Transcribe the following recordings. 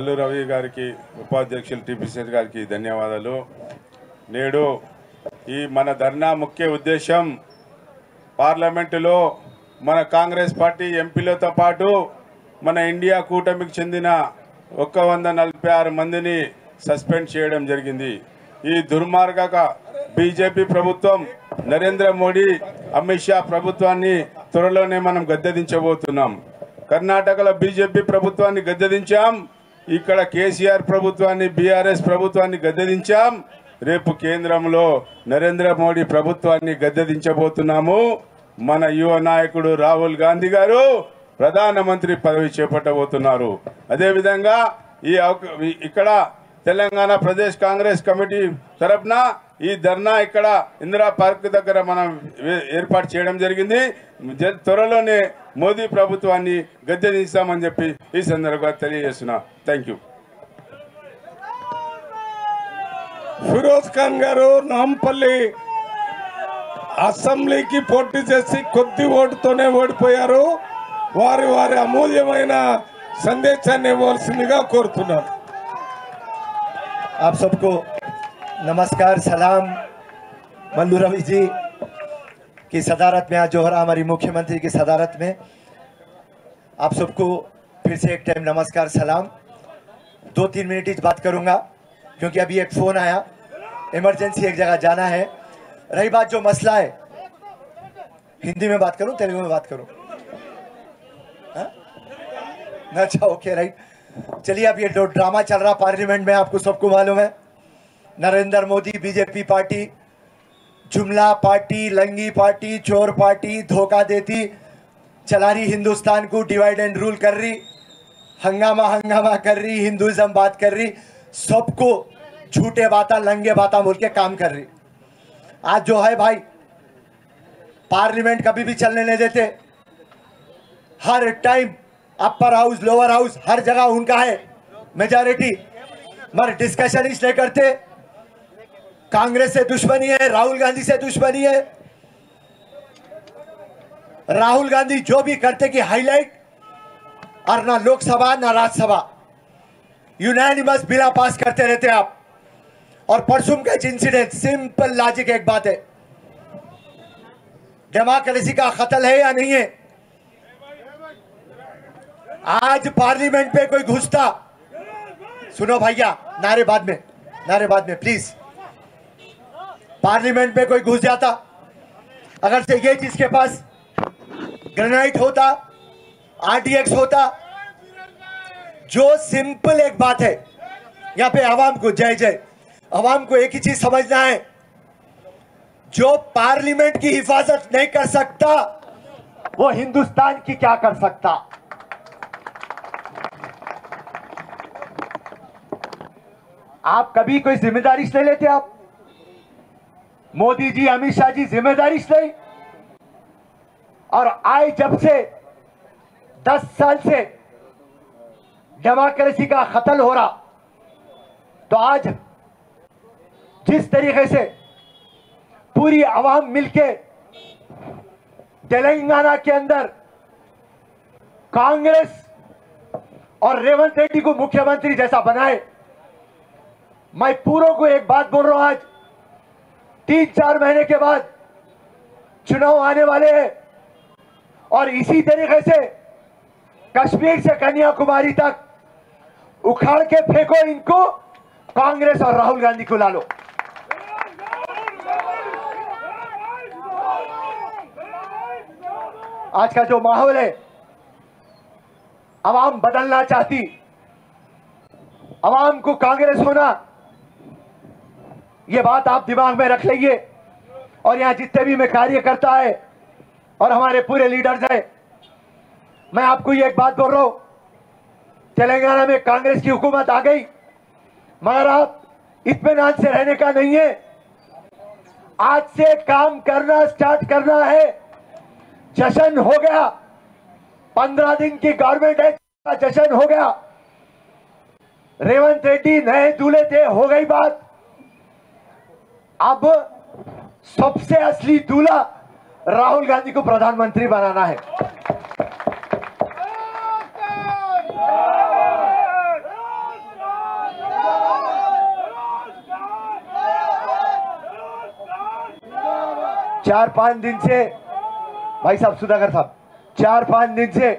అల్లు రవి గారికి ఉపాధ్యక్షులు టిపిసి గారికి ధన్యవాదాలు। నేడు ఈ మన ధర్నా ముఖ్య ఉద్దేశం పార్లమెంటులో మన కాంగ్రెస్ పార్టీ ఎంపీలతో పాటు మన ఇండియా కూటమికి చెందిన 146 మందిని సస్పెండ్ చేయడం జరిగింది। ఈ దుర్మార్గక బీజేపీ ప్రభుత్వం నరేంద్ర మోడీ అమిత్ షా ప్రభుత్వాన్ని త్వరలోనే మనం గద్దెదించబోతున్నాం। కర్ణాటకలో బీజేపీ ప్రభుత్వాన్ని గద్దెదించాం, ఇక్కడ కేసీఆర్ ప్రభుత్వాన్ని బీఆర్ఎస్ ప్రభుత్వాన్ని గద్దెదించాం, రేపు కేంద్రంలో నరేంద్ర మోడీ ప్రభుత్వాన్ని గద్దెదించబోతున్నాము। మన యువ నాయకుడు రాహుల్ గాంధీ గారు ప్రధానమంత్రి పదవి చేపట్టబోతున్నారు। అదేవిధంగా ఇక్కడ తెలంగాణ ప్రదేశ్ కాంగ్రెస్ కమిటీ తరఫున ఈ ధర్నా ఇక్కడ ఇందిరా పార్క్ దగ్గర మనం ఏర్పాటు చేయడం జరిగింది। త్వరలోనే మోదీ ప్రభుత్వాన్ని గద్దెదించామని చెప్పి ఈ సందర్భంగా తెలియజేస్తున్నా। Thank you. ఫిరోజ్ ఖాన్ గారు నాంపల్లి అసెంబ్లీకి పోటీ చేసి కొద్ది ఓటుతోనే ఓడిపోయారు। వారి వారి అమూల్యమైన సందేశాన్ని ఇవ్వాల్సిందిగా కోరుతున్నారు। आप सबको नमस्कार, सलाम। मल्लू रवि जी की सदारत में आज जोहरा हमारी मुख्यमंत्री की सदारत में आप सबको फिर से एक टाइम नमस्कार, सलाम। 2-3 मिनट ही बात करूंगा क्योंकि अभी एक फ़ोन आया, इमरजेंसी एक जगह जाना है। रही बात जो मसला है, हिंदी में बात करूं तेलुगु में बात करूं? अच्छा, ओके, राइट। चलिए, अब ये ड्रामा चल रहा पार्लियामेंट में, आपको सबको मालूम है। नरेंद्र मोदी बीजेपी पार्टी जुमला पार्टी, लंगी पार्टी, चोर पार्टी, धोखा देती चला रही, हिंदुस्तान को डिवाइड एंड रूल कर रही, हंगामा हंगामा कर रही, हिंदुइज्म बात कर रही, सबको झूठे बाता लंगे बाता बोल के काम कर रही। आज जो है भाई, पार्लियामेंट कभी भी चलने नहीं देते। हर time upper house lower house हर जगह उनका है मेजॉरिटी, मगर डिस्कशन इसलिए करते। कांग्रेस से दुश्मनी है, राहुल गांधी से दुश्मनी है। राहुल गांधी जो भी करते कि हाईलाइट, और ना लोकसभा ना राज्यसभा, यूनानिमस बिल पास करते रहते आप। और परसों का इंसिडेंट, सिंपल लॉजिक एक बात है, डेमोक्रेसी का खतल है या नहीं है? आज पार्लियामेंट पे कोई घुसता, सुनो भैया, नारे बाद में प्लीज। पार्लियामेंट में कोई घुस जाता, अगर से ये जिसके पास ग्रेनाइट होता, आरडीएक्स होता, जो सिंपल एक बात है, यहां पे आवाम को जय जय, आवाम को एक ही चीज समझना है, जो पार्लियामेंट की हिफाजत नहीं कर सकता वो हिंदुस्तान की क्या कर सकता। आप कभी कोई जिम्मेदारी नहीं लेते। आप मोदी जी, अमित शाह जी जिम्मेदारी नहीं, और आए जब से 10 साल से डेमोक्रेसी का खतल हो रहा, तो आज जिस तरीके से पूरी आवाम मिलके तेलंगाना के अंदर कांग्रेस और रेवंत रेड्डी को मुख्यमंत्री जैसा बनाए, मैं पूरों को एक बात बोल रहा हूं, आज 3-4 महीने के बाद चुनाव आने वाले हैं, और इसी तरीके से कश्मीर से कन्याकुमारी तक उखाड़ के फेंको इनको, कांग्रेस और राहुल गांधी को ला लो। आज का जो माहौल है, आवाम बदलना चाहती, आवाम को कांग्रेस होना, ये बात आप दिमाग में रख लीजिए। और यहां जितने भी मैं कार्यकर्ता है और हमारे पूरे लीडर्स हैं, मैं आपको ये एक बात बोल रहा हूं, तेलंगाना में कांग्रेस की हुकूमत आ गई, मगर आप इत्मीनान से रहने का नहीं है। आज से काम करना स्टार्ट करना है। जश्न हो गया, 15 दिन की गवर्नमेंट है, जश्न हो गया। रेवंत रेड्डी नए दूल्हे थे, हो गई बात। अब सबसे असली दूल्हा राहुल गांधी को प्रधानमंत्री बनाना है। 4-5 दिन से भाई साहब सुधाकर साहब 4-5 दिन से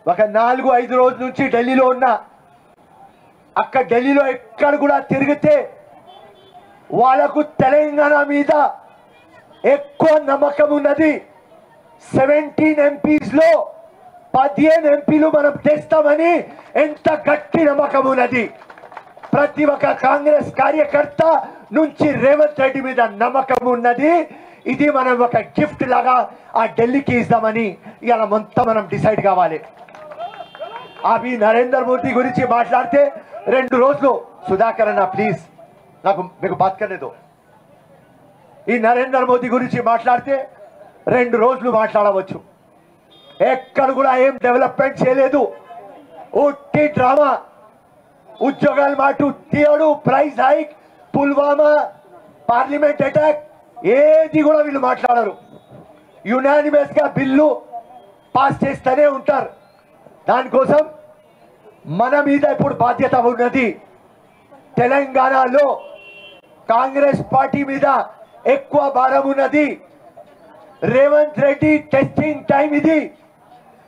ఒక 4-5 రోజుల నుంచి ఢిల్లీలో ఉన్నా అక్కడ ఢిల్లీలో ఎక్కడ కూడా తిరిగితే వాళ్ళకు తెలంగాణ మీద ఎక్కువ నమ్మకం ఉన్నది 17 ఎంపీస్ లో 15 ఎంపీలు మనం తెస్తామని ఎంత గట్టి నమ్మకం ఉన్నది ప్రతి ఒక్క కాంగ్రెస్ కార్యకర్త నుంచి రేవంత్ రెడ్డి మీద నమ్మకం ఉన్నది ఇది మనం ఒక గిఫ్ట్ లాగా ఆ ఢిల్లీకి ఇద్దామని ఇలా మొత్తం మనం డిసైడ్ కావాలి అవి నరేంద్ర మోదీ గురించి మాట్లాడితే 2 రోజులు సుధాకర్ అన్న ప్లీజ్ నాకు మీకు బాత్ करने दो ఈ నరేంద్ర మోదీ గురించి మాట్లాడితే 2 రోజులు మాట్లాడవచ్చు ఎక్కడ కూడా ఏం డెవలప్మెంట్ చేయలేదు ఉట్టి డ్రామా ఉద్యోగాల మాటు తీయడు price hike Pulwama parliament attack ఏది కూడా వీళ్ళు మాట్లాడరు యునానిమస్ గా బిల్లు పాస్ చేస్తూనే ఉంటారు దానికోసం మన మీద ఇప్పుడు బాధ్యత ఉన్నది తెలంగాణలో కాంగ్రెస్ పార్టీ మీద ఎక్కువ భారం ఉన్నది రేవంత్ రెడ్డి టెస్టింగ్ టైం ఇది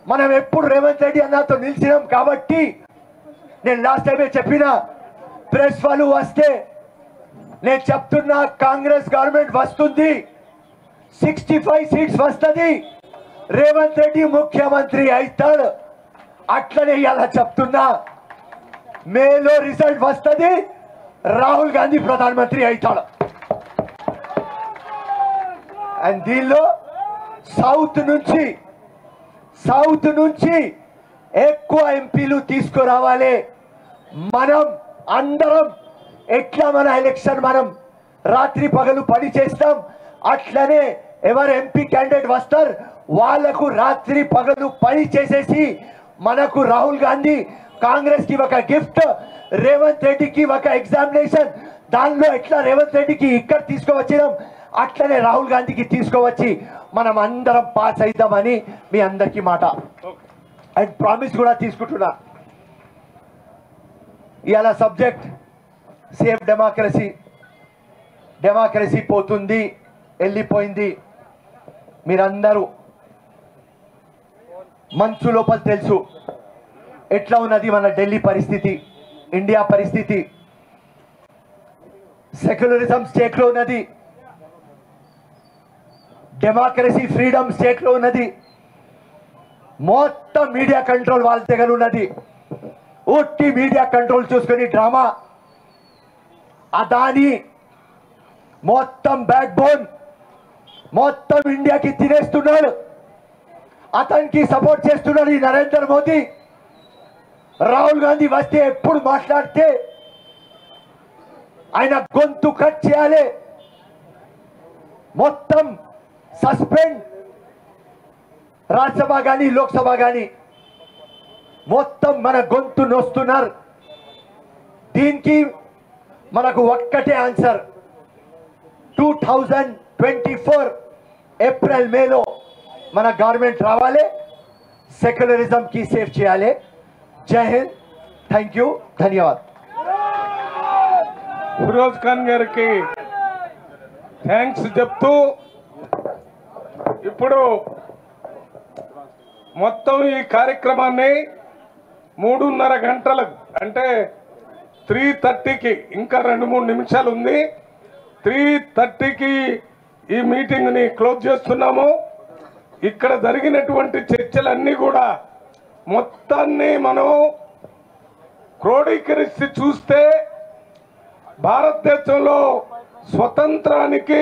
మనం ఎప్పుడు రేవంత్ రెడ్డి అన్నతో నిలిచినాం కాబట్టి నేను లాస్ట్ టైమే చెప్పిన ప్రెస్ వాళ్ళు వస్తే నేను చెప్తున్నా కాంగ్రెస్ గవర్నమెంట్ వస్తుంది 65 సీట్స్ వస్తుంది రేవంత్ రెడ్డి ముఖ్యమంత్రి అవుతాడు అట్లనే ఇలా చెప్తున్నా మేలో రిజల్ట్ వస్తుంది రాహుల్ గాంధీ ప్రధానమంత్రి అవుతాడు అండ్ దీనిలో సౌత్ నుంచి ఎక్కువ ఎంపీలు తీసుకురావాలి మనం అందరం ఎట్లా మన ఎలక్షన్ మనం రాత్రి పగలు పని చేస్తాం అట్లనే ఎవరు ఎంపీ క్యాండిడేట్ వస్తారు వాళ్ళకు రాత్రి పగలు పని చేసేసి మనకు రాహుల్ గాంధీ కాంగ్రెస్ కి ఒక గిఫ్ట్ రేవంత్ రెడ్డికి ఒక ఎగ్జామినేషన్ దానిలో ఎట్లా రేవంత్ రెడ్డికి ఇక్కడ తీసుకువచ్చినాం అట్లనే రాహుల్ గాంధీకి తీసుకువచ్చి మనం అందరం పాస్ అవుతామని మీ అందరికీ మాట అండ్ ప్రామిస్ కూడా తీసుకుంటున్నా ఇవాళ సబ్జెక్ట్ సేఫ్ డెమోక్రసీ పోతుంది వెళ్ళిపోయింది మీరందరూ మంచు లోపల తెలుసు ఎట్లా ఉన్నది మన ఢిల్లీ పరిస్థితి ఇండియా పరిస్థితి సెక్యులరిజం స్టేట్ లో ఉన్నది డెమోక్రసీ ఫ్రీడమ్ స్టేట్ లో ఉన్నది మొత్తం మీడియా కంట్రోల్ వాళ్ళ దగ్గర ఉన్నది ఉట్టి మీడియా కంట్రోల్ చూసుకొని డ్రామా అదాని మొత్తం బ్యాక్ బోన్ మొత్తం ఇండియాకి తినేస్తున్నాడు అతనికి సపోర్ట్ చేస్తున్నాడు ఈ నరేంద్ర మోదీ రాహుల్ గాంధీ వస్తే ఎప్పుడు మాట్లాడితే ఆయన గొంతు కట్ చేయాలి మొత్తం సస్పెండ్ రాజ్యసభ కానీ లోక్సభ కానీ మొత్తం మన గొంతు నొస్తున్నారు దీనికి మనకు ఒక్కటే ఆన్సర్ 2024 ఏప్రిల్ మేలో మన గవర్నమెంట్ రావాలి సెక్యులరిజం కి సేఫ్ చేయాలి జై హింద్ థ్యాంక్ యూ ధన్యవాద్ ఫిరోజ్ ఖాన్ గారికి థ్యాంక్స్ చెప్తూ ఇప్పుడు మొత్తం ఈ కార్యక్రమాన్ని 3:30 గంటలకు అంటే 3:30కి ఇంకా 2-3 నిమిషాలు ఉంది 3:30కి ఈ మీటింగ్ని క్లోజ్ చేస్తున్నాము ఇక్కడ జరిగినటువంటి చర్చలన్నీ కూడా మొత్తాన్ని మనం క్రోడీకరిస్తే చూస్తే భారతదేశంలో స్వతంత్రానికి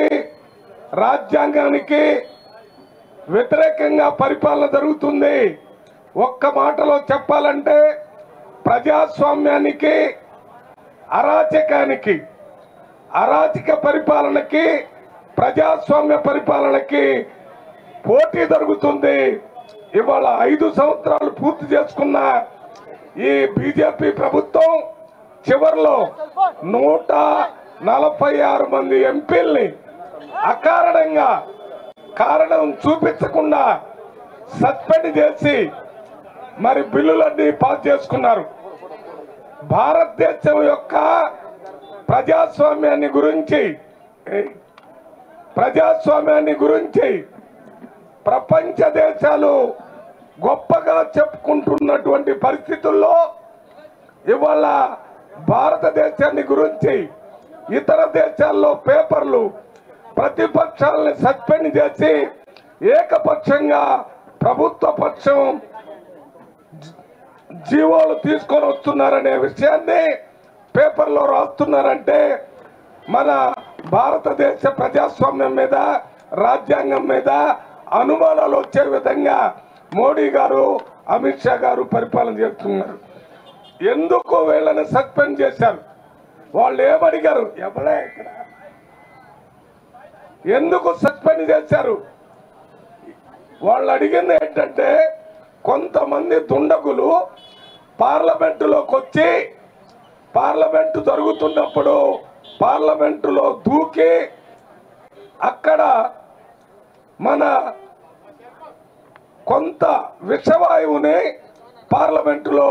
రాజ్యాంగానికి వ్యతిరేకంగా పరిపాలన జరుగుతుంది ఒక్క మాటలో చెప్పాలంటే ప్రజాస్వామ్యానికి అరాచకానికి అరాచక పరిపాలనకి ప్రజాస్వామ్య పరిపాలనకి పోటీ జరుగుతుంది ఇవాళ 5 సంవత్సరాలు పూర్తి చేసుకున్న ఈ బీజేపీ ప్రభుత్వం చివరిలో 146 మంది ఎంపీల్ని అకారణంగా కారణం చూపించకుండా సస్పెండ్ చేసి మరి బిల్లులన్నీ పాస్ చేసుకున్నారు భారతదేశం యొక్క ప్రజాస్వామ్యాన్ని గురించి ప్రజాస్వామ్యాన్ని గురించి ప్రపంచ దేశాలు గొప్పగా చెప్పుకుంటున్నటువంటి పరిస్థితుల్లో ఇవాళ భారతదేశాన్ని గురించి ఇతర దేశాల్లో పేపర్లు ప్రతిపక్షాలను సస్పెండ్ చేసి ఏకపక్షంగా ప్రభుత్వ పక్షం జీవోలు తీసుకొని వస్తున్నారనే విషయాన్ని పేపర్లో రాస్తున్నారంటే మన భారతదేశ ప్రజాస్వామ్యం మీద రాజ్యాంగం మీద అనుమానాలు వచ్చే విధంగా మోడీ గారు అమిత్ షా గారు పరిపాలన చేస్తున్నారు. ఎందుకు వీళ్ళని సస్పెండ్ చేశారు? వాళ్ళు ఏమడిగారు? ఎవరే ఇక్కడ ఎందుకు సస్పెండ్ చేశారు? వాళ్ళు అడిగింది ఏంటంటే కొంతమంది దుండగులు పార్లమెంటులోకి వచ్చి పార్లమెంటు జరుగుతున్నప్పుడు పార్లమెంటులో దూకి అక్కడ మన కొంత విషవాయువుని పార్లమెంటులో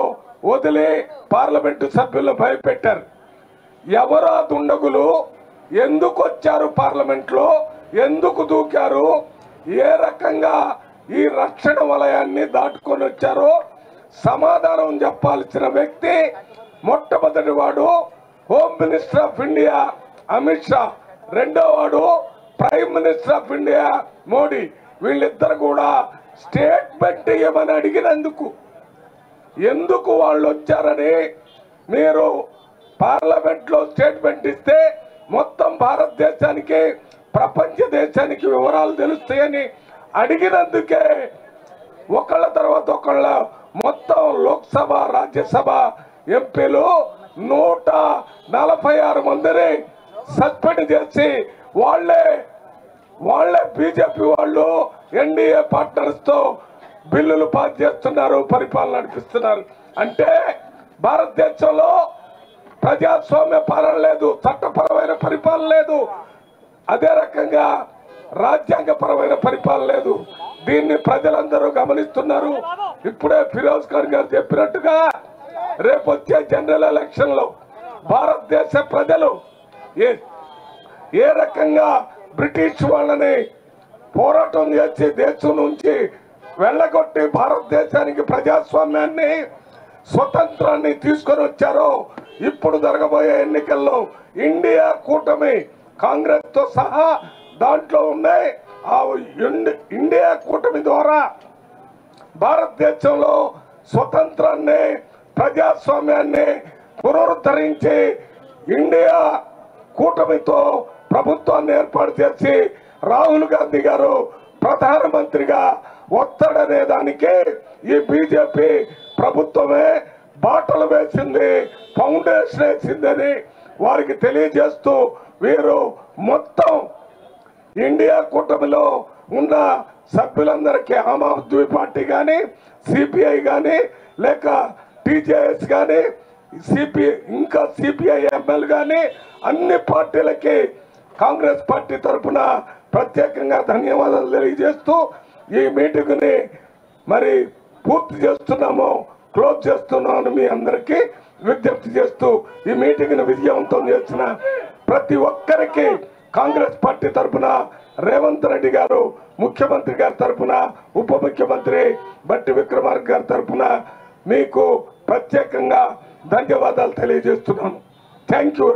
వదిలి పార్లమెంటు సభ్యులను భయపెట్టారు. ఎవరా దుండగులు? ఎందుకు వచ్చారు? పార్లమెంట్లో ఎందుకు దూకారు? ఏ రకంగా ఈ రక్షణ వలయాన్ని దాటుకొని వచ్చారో సమాధానం చెప్పాల్సిన వ్యక్తి మొట్టమొదటి వాడు home minister of India Amit Shah, రెండో వాడు prime minister of India Modi. వీళ్ళిద్దరు కూడా స్టేట్మెంట్ ఇవ్వమని అడిగినందుకు ఎందుకు వాళ్ళు వచ్చారని మీరు పార్లమెంట్ లో స్టేట్మెంట్ ఇస్తే మొత్తం భారతదేశానికి ప్రపంచ దేశానికి వివరాలు తెలుస్తాయని అడిగినందుకే ఒకళ్ళ తర్వాత ఒకళ్ళ మొత్తం లోక్సభ రాజ్యసభ ఎంపీలు 146 మందిని సస్పెండ్ చేసి వాళ్ళే బీజేపీ వాళ్ళు ఎన్డీఏ పార్ట్నర్స్ తో బిల్లులు పాస్ చేస్తున్నారు, పరిపాలన నడిపిస్తున్నారు. అంటే భారతదేశంలో ప్రజాస్వామ్య పాలన లేదు, చట్టపరమైన పరిపాలన లేదు, అదే రకంగా రాజ్యాంగపరమైన పరిపాలన లేదు. దీన్ని ప్రజలందరూ గమనిస్తున్నారు. ఇప్పుడే ఫిరోజ్ ఖాన్ గారు చెప్పినట్టుగా రేపు వచ్చే జనరల్ ఎలక్షన్ లో భారతదేశ ప్రజలు ఏ రకంగా బ్రిటిష్ వాళ్ళని పోరాటం చేసి దేశం నుంచి వెళ్ళగొట్టి భారతదేశానికి ప్రజాస్వామ్యాన్ని స్వతంత్రాన్ని తీసుకొని వచ్చారో ఇప్పుడు జరగబోయే ఎన్నికల్లో ఇండియా కూటమి కాంగ్రెస్ తో సహా దాంట్లో ఉన్నాయి. ఆ ఇండియా కూటమి ద్వారా భారతదేశంలో స్వతంత్రాన్ని ప్రజాస్వామ్యాన్ని పునరుద్ధరించి ఇండియా కూటమితో ప్రభుత్వాన్ని ఏర్పాటు చేసి రాహుల్ గాంధీ గారు ప్రధానమంత్రిగా వస్తాడనే దానికి ఈ బీజేపీ ప్రభుత్వమే బాటలు వేసింది, ఫౌండేషన్ వేసిందని వారికి తెలియజేస్తూ వీరు మొత్తం ఇండియా కూటమిలో ఉన్న సభ్యులందరికీ ఆమ్ ఆద్మీ పార్టీ కానీ సిపిఐ కానీ లేక టీజేఎస్ కానీ ఇంకా సిపిఐ ఎంఎల్ కానీ అన్ని పార్టీలకి కాంగ్రెస్ పార్టీ తరఫున ప్రత్యేకంగా ధన్యవాదాలు తెలియజేస్తూ ఈ మీటింగ్ ని మరి పూర్తి చేస్తున్నాము, క్లోజ్ చేస్తున్నామని మీ అందరికీ విజ్ఞప్తి చేస్తూ ఈ మీటింగ్ ని విజయవంతం చేసిన ప్రతి ఒక్కరికి కాంగ్రెస్ పార్టీ తరఫున రేవంత్ రెడ్డి గారు ముఖ్యమంత్రి గారి తరఫున ఉప ముఖ్యమంత్రి బట్టి విక్రమార్క గారి తరఫున మీకు ప్రత్యేకంగా ధన్యవాదాలు తెలియజేస్తున్నాను. Thank you.